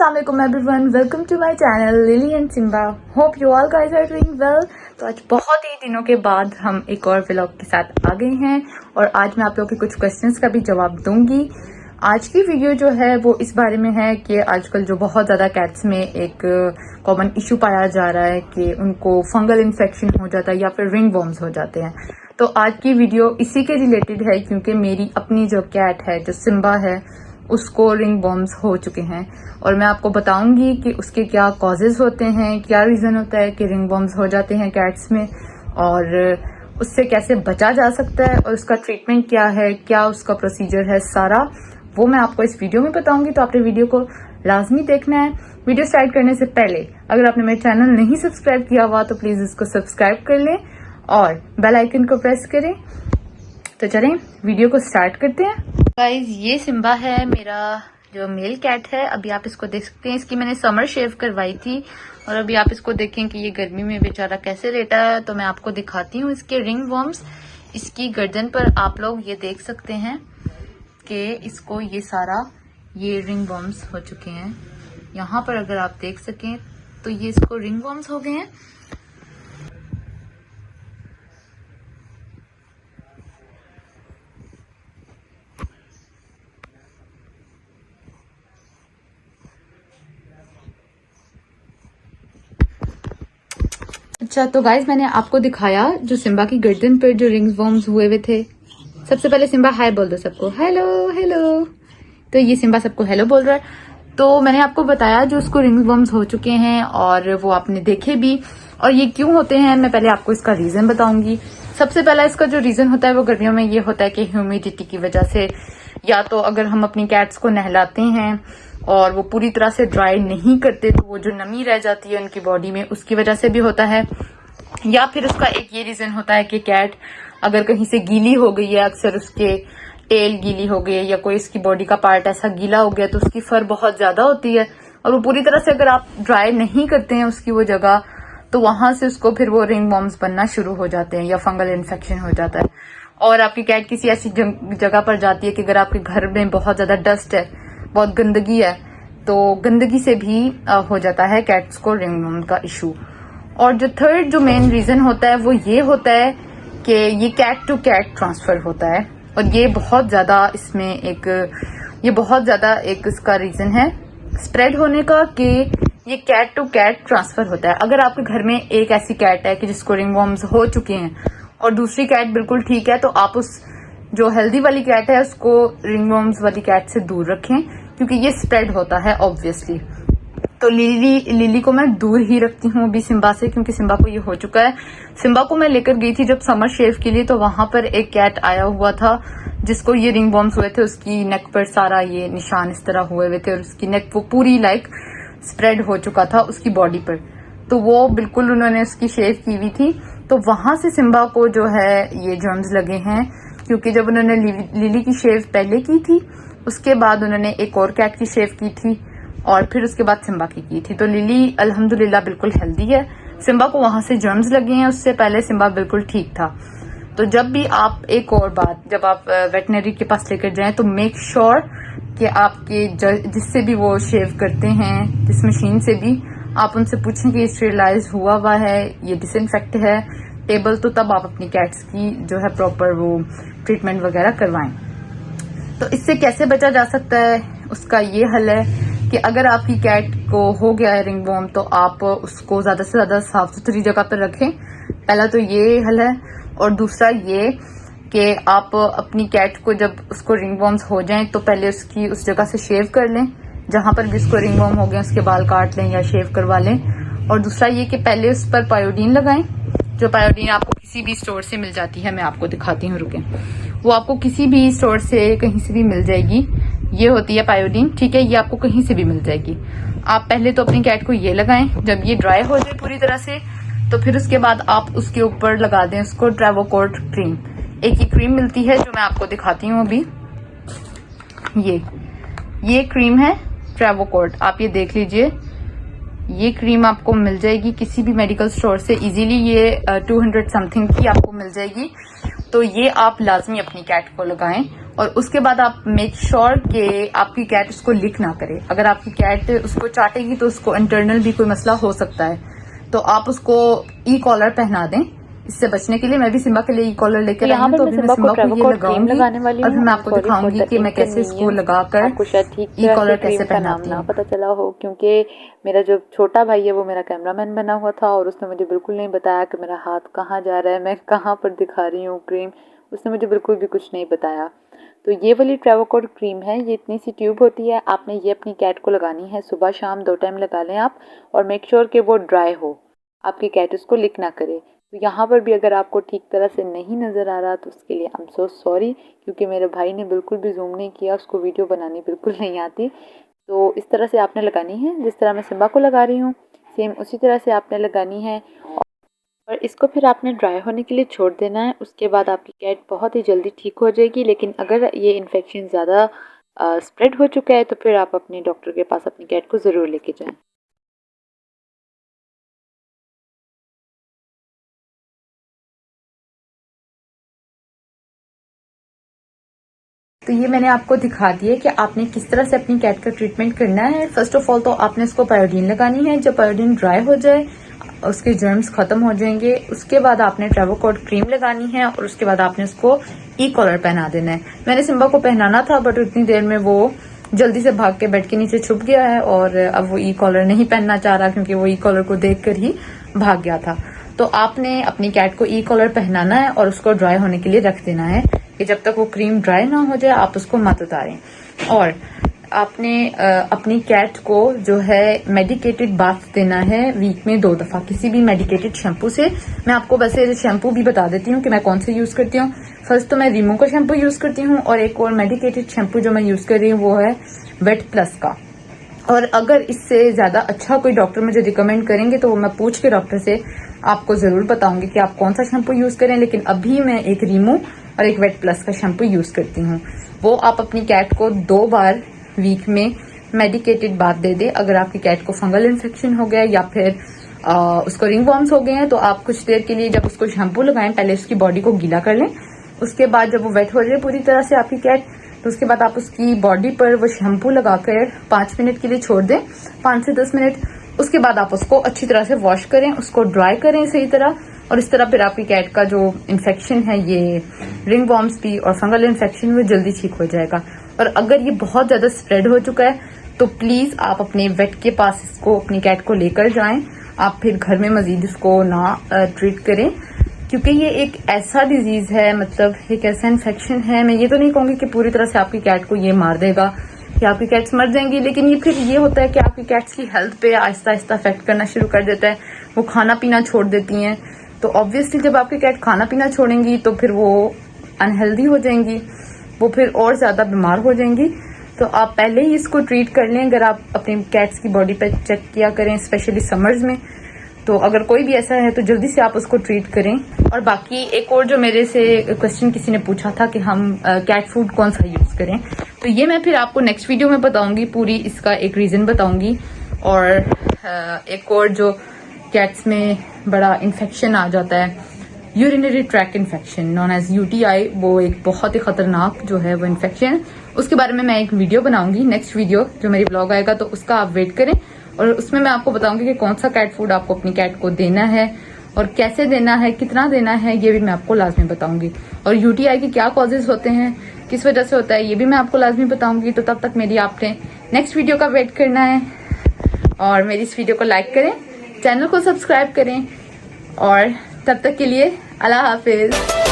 Assalamualaikum everyone, welcome to my channel Lily and Simba. Hope you all guys are doing well. तो आज बहुत ही दिनों के बाद हम एक और व्लॉग के साथ आ गए हैं और आज मैं आप लोगों के कुछ क्वेश्चंस का भी जवाब दूंगी। आज की वीडियो जो है वो इस बारे में है कि आजकल जो बहुत ज़्यादा कैट्स में एक कॉमन इशू पाया जा रहा है कि उनको फंगल इन्फेक्शन हो जाता है या फिर रिंग वॉर्म्स हो जाते हैं। तो आज की वीडियो इसी के रिलेटेड है क्योंकि मेरी अपनी जो कैट है, जो सिम्बा है, उसको रिंग वॉर्म्स हो चुके हैं और मैं आपको बताऊंगी कि उसके क्या कॉजेज होते हैं, क्या रीज़न होता है कि रिंग वॉर्म्स हो जाते हैं कैट्स में और उससे कैसे बचा जा सकता है और उसका ट्रीटमेंट क्या है, क्या उसका प्रोसीजर है, सारा वो मैं आपको इस वीडियो में बताऊंगी। तो आपने वीडियो को लाजमी देखना है। वीडियो स्टार्ट करने से पहले अगर आपने मेरे चैनल नहीं सब्सक्राइब किया हुआ तो प्लीज़ इसको सब्सक्राइब कर लें और बेल आइकन को प्रेस करें। तो चलें वीडियो को स्टार्ट करते हैं। गाइज, ये सिम्बा है, मेरा जो मेल कैट है। अभी आप इसको देख सकते हैं, इसकी मैंने समर शेव करवाई थी और अभी आप इसको देखें कि ये गर्मी में बेचारा कैसे लेटा है। तो मैं आपको दिखाती हूँ इसके रिंग वॉर्म्स। इसकी गर्दन पर आप लोग ये देख सकते हैं कि इसको ये रिंग वॉर्म्स हो चुके हैं। यहाँ पर अगर आप देख सकें तो ये इसको रिंग वॉर्म्स हो गए हैं। अच्छा, तो गाइज मैंने आपको दिखाया जो सिम्बा की गर्दन पर जो रिंग वॉर्म्स हुए थे। सबसे पहले सिम्बा हाय बोल दो सबको, हेलो हेलो। तो ये सिम्बा सबको हेलो बोल रहा है। तो मैंने आपको बताया जो उसको रिंग वॉर्म्स हो चुके हैं और वो आपने देखे भी। और ये क्यों होते हैं मैं पहले आपको इसका रीजन बताऊंगी। सबसे पहला इसका जो रीजन होता है वो गर्मियों में ये होता है कि ह्यूमिडिटी की वजह से, या तो अगर हम अपनी कैट्स को नहलाते हैं और वो पूरी तरह से ड्राई नहीं करते तो वो जो नमी रह जाती है उनकी बॉडी में, उसकी वजह से भी होता है। या फिर उसका एक ये रीजन होता है कि कैट अगर कहीं से गीली हो गई है, अक्सर उसके टेल गीली हो गई है या कोई इसकी बॉडी का पार्ट ऐसा गीला हो गया तो उसकी फर बहुत ज्यादा होती है और वो पूरी तरह से अगर आप ड्राई नहीं करते हैं उसकी वो जगह, तो वहां से उसको फिर वो रिंग वॉर्म्स बनना शुरू हो जाते हैं या फंगल इन्फेक्शन हो जाता है। और आपकी कैट किसी ऐसी जगह पर जाती है कि अगर आपके घर में बहुत ज्यादा डस्ट है, बहुत गंदगी है, तो गंदगी से भी हो जाता है कैट्स को रिंग वॉर्म का इशू। और जो थर्ड जो मेन रीजन होता है वो ये होता है कि ये कैट टू कैट ट्रांसफर होता है और ये बहुत ज्यादा एक इसका रीजन है स्प्रेड होने का कि ये कैट टू कैट ट्रांसफर होता है। अगर आपके घर में एक ऐसी कैट है कि जिसको रिंग वॉर्म्स हो चुके हैं और दूसरी कैट बिल्कुल ठीक है, तो आप उस जो हेल्दी वाली कैट है उसको रिंग वॉर्म्स वाली कैट से दूर रखें क्योंकि ये स्प्रेड होता है ऑब्वियसली। तो लिली को मैं दूर ही रखती हूँ अभी सिम्बा से क्योंकि सिम्बा को ये हो चुका है। सिम्बा को मैं लेकर गई थी जब समर शेव के लिए, तो वहां पर एक कैट आया हुआ था जिसको ये रिंग वॉर्म्स हुए थे। उसकी नेक पर सारा ये निशान इस तरह हुए थे और उसकी नेक वो पूरी स्प्रेड हो चुका था उसकी बॉडी पर। तो वो बिल्कुल उन्होंने उसकी शेव की हुई थी। तो वहां से सिम्बा को जो है ये जर्म्स लगे हैं क्योंकि जब उन्होंने लिली की शेव पहले की थी उसके बाद उन्होंने एक और कैट की शेव की थी और फिर उसके बाद सिम्बा की थी। तो लिली अल्हम्दुलिल्लाह बिल्कुल हेल्दी है। सिम्बा को वहां से जर्म्स लगे हैं, उससे पहले सिम्बा बिल्कुल ठीक था। तो जब भी आप एक और बात, जब आप वेटनरी के पास लेकर जाएं तो मेक श्योर कि आपके जिससे भी वो शेव करते हैं, जिस मशीन से भी, आप उनसे पूछें कि स्टेरिलाइज हुआ है, ये डिसइंफेक्ट है टेबल, तो तब आप अपनी कैट्स की जो है प्रॉपर वो ट्रीटमेंट वगैरह करवाएं। तो इससे कैसे बचा जा सकता है, उसका ये हल है कि अगर आपकी कैट को हो गया है रिंग वॉर्म तो आप उसको ज्यादा से ज्यादा साफ सुथरी जगह पर रखें। पहला तो ये हल है। और दूसरा ये कि आप अपनी कैट को जब उसको रिंग वॉर्म्स हो जाएं तो पहले उसकी उस जगह से शेव कर लें जहां पर भी उसको रिंग वॉर्म हो गया, उसके बाल काट लें या शेव करवा लें। और दूसरा ये कि पहले उस पर पायोडीन लगाएं। जो पायोडीन आपको किसी भी स्टोर से मिल जाती है, मैं आपको दिखाती हूँ, रुकें, वो आपको किसी भी स्टोर से कहीं से भी मिल जाएगी। ये होती है पायोडीन, ठीक है, ये आपको कहीं से भी मिल जाएगी। आप पहले तो अपनी कैट को ये लगाएं। जब ये ड्राई हो जाए पूरी तरह से तो फिर उसके बाद आप उसके ऊपर लगा दें उसको ट्रेवोकोट क्रीम। एक ही क्रीम मिलती है जो मैं आपको दिखाती हूँ अभी। ये क्रीम है ट्रेवोकोट, आप ये देख लीजिए। ये क्रीम आपको मिल जाएगी किसी भी मेडिकल स्टोर से इजीली। ये 200 समथिंग की आपको मिल जाएगी। तो ये आप लाजमी अपनी कैट को लगाएं। और उसके बाद आप मेक श्योर कि आपकी कैट उसको लिक ना करे। अगर आपकी कैट उसको चाटेगी तो उसको इंटरनल भी कोई मसला हो सकता है, तो आप उसको ई कॉलर पहना दें इससे बचने के लिए। मैं भी सिम्बा के लिए ई कॉलर लेकर आई हूँ, तो अभी मैं सिम्बा को ये लगाऊंगी और मैं आपको दिखाऊंगी कि मैं कैसे इसको लगाकर ई कॉलर कैसे पहनाती हूँ। पता चला हो, क्योंकि मेरा जो छोटा भाई है वो मेरा कैमरामैन बना हुआ था और उसने मुझे बिल्कुल नहीं बताया कि मेरा हाथ कहाँ जा रहा है, मैं कहाँ पर दिखा रही हूँ क्रीम। उसने मुझे बिल्कुल भी कुछ नहीं बताया। तो ये वाली ट्रेवोकोड क्रीम है, ये इतनी सी ट्यूब होती है। आपने ये अपनी कैट को लगानी है, सुबह शाम 2 टाइम लगा लें आप, और मेक श्योर कि वो ड्राई हो, आपकी कैट उसको लिक ना करे। तो यहाँ पर भी अगर आपको ठीक तरह से नहीं नज़र आ रहा तो उसके लिए आई एम सो सॉरी, क्योंकि मेरे भाई ने बिल्कुल भी जूम नहीं किया, उसको वीडियो बनानी बिल्कुल नहीं आती। तो इस तरह से आपने लगानी है, जिस तरह मैं सिम्बा को लगा रही हूँ सेम उसी तरह से आपने लगानी है। और इसको फिर आपने ड्राई होने के लिए छोड़ देना है। उसके बाद आपकी कैट बहुत ही जल्दी ठीक हो जाएगी। लेकिन अगर ये इन्फेक्शन ज़्यादा स्प्रेड हो चुका है तो फिर आप अपने डॉक्टर के पास अपनी कैट को ज़रूर लेके जाएं। तो ये मैंने आपको दिखा दिया कि आपने किस तरह से अपनी कैट का ट्रीटमेंट करना है। फर्स्ट ऑफ ऑल तो आपने इसको पायोडीन लगानी है। जब पायोडीन ड्राई हो जाए, उसके जर्म्स खत्म हो जाएंगे, उसके बाद आपने ट्रेवोकोड क्रीम लगानी है और उसके बाद आपने उसको ई कॉलर पहना देना है। मैंने सिम्बा को पहनाना था बट उतनी देर में वो जल्दी से भाग के बेड के नीचे छुप गया है और अब वो ई कॉलर नहीं पहनना चाह रहा, क्योंकि वो ई कॉलर को देखकर ही भाग गया था। तो आपने अपनी कैट को ई कॉलर पहनाना है और उसको ड्राई होने के लिए रख देना है कि जब तक वो क्रीम ड्राई ना हो जाए आप उसको मत उतारें। और आपने अपनी कैट को जो है मेडिकेटेड बाथ देना है वीक में 2 दफा किसी भी मेडिकेटेड शैम्पू से। मैं आपको वैसे शैम्पू भी बता देती हूँ कि मैं कौन से यूज करती हूँ। फर्स्ट तो मैं रीमो का शैम्पू यूज करती हूँ और एक और मेडिकेटेड शैम्पू जो मैं यूज कर रही हूँ वो है वेट प्लस का। और अगर इससे ज्यादा अच्छा कोई डॉक्टर मुझे रिकमेंड करेंगे तो वो मैं पूछ के डॉक्टर से आपको जरूर बताऊंगी कि आप कौन सा शैम्पू यूज करें। लेकिन अभी मैं एक रीमो और एक वेट प्लस का शैम्पू यूज करती हूँ। वो आप अपनी कैट को 2 बार वीक में मेडिकेटेड बाथ दे दे। अगर आपकी कैट को फंगल इन्फेक्शन हो गया या फिर उसको रिंग वॉर्म्स हो गए हैं तो आप कुछ देर के लिए जब उसको शैम्पू लगाएं पहले उसकी बॉडी को गीला कर लें। उसके बाद जब वो वेट हो जाए पूरी तरह से आपकी कैट, तो उसके बाद आप उसकी बॉडी पर वो शैम्पू लगाकर 5 मिनट के लिए छोड़ दें, 5 से 10 मिनट। उसके बाद आप उसको अच्छी तरह से वॉश करें, उसको ड्राई करें सही तरह, और इस तरह फिर आपकी कैट का जो इन्फेक्शन है ये रिंग वॉर्म्स भी और फंगल इन्फेक्शन भी जल्दी ठीक हो जाएगा। और अगर ये बहुत ज्यादा स्प्रेड हो चुका है तो प्लीज आप अपने वेट के पास इसको अपनी कैट को लेकर जाएं। आप फिर घर में मजीद इसको ना ट्रीट करें, क्योंकि ये एक ऐसा डिजीज है, मतलब एक ऐसा इन्फेक्शन है। मैं ये तो नहीं कहूंगी कि पूरी तरह से आपकी कैट को ये मार देगा कि आपकी कैट्स मर जाएंगी, लेकिन ये फिर ये होता है कि आपकी कैट्स की हेल्थ पे आहिस्ता आहिस्ता अफेक्ट करना शुरू कर देता है। वो खाना पीना छोड़ देती हैं, तो ऑब्वियसली जब आपकी कैट खाना पीना छोड़ेंगी तो फिर वो अनहेल्दी हो जाएंगी, वो फिर और ज्यादा बीमार हो जाएंगी। तो आप पहले ही इसको ट्रीट कर लें। अगर आप अपनी कैट्स की बॉडी पे चेक किया करें, स्पेशली समर्स में, तो अगर कोई भी ऐसा है तो जल्दी से आप उसको ट्रीट करें। और बाकी एक और जो मेरे से क्वेश्चन किसी ने पूछा था कि हम कैट फूड कौन सा यूज करें, तो ये मैं फिर आपको नेक्स्ट वीडियो में बताऊंगी, पूरी इसका एक रीजन बताऊंगी। और एक और जो कैट्स में बड़ा इन्फेक्शन आ जाता है, urinary tract infection known as UTI, वो एक बहुत ही खतरनाक जो है वो इन्फेक्शन, उसके बारे में मैं एक वीडियो बनाऊंगी। नेक्स्ट वीडियो जो मेरी ब्लॉग आएगा तो उसका आप वेट करें, और उसमें मैं आपको बताऊंगी कि कौन सा कैट फूड आपको अपनी कैट को देना है और कैसे देना है, कितना देना है, ये भी मैं आपको लाजमी बताऊंगी। और यूटीआई के क्या कॉजेज होते हैं, किस वजह से होता है, ये भी मैं आपको लाजमी बताऊंगी। तो तब तक मेरी आपने नेक्स्ट वीडियो का वेट करना है, और मेरी इस वीडियो को लाइक करें, चैनल को सब्सक्राइब करें, और तब तक के लिए अल्लाह हाफिज।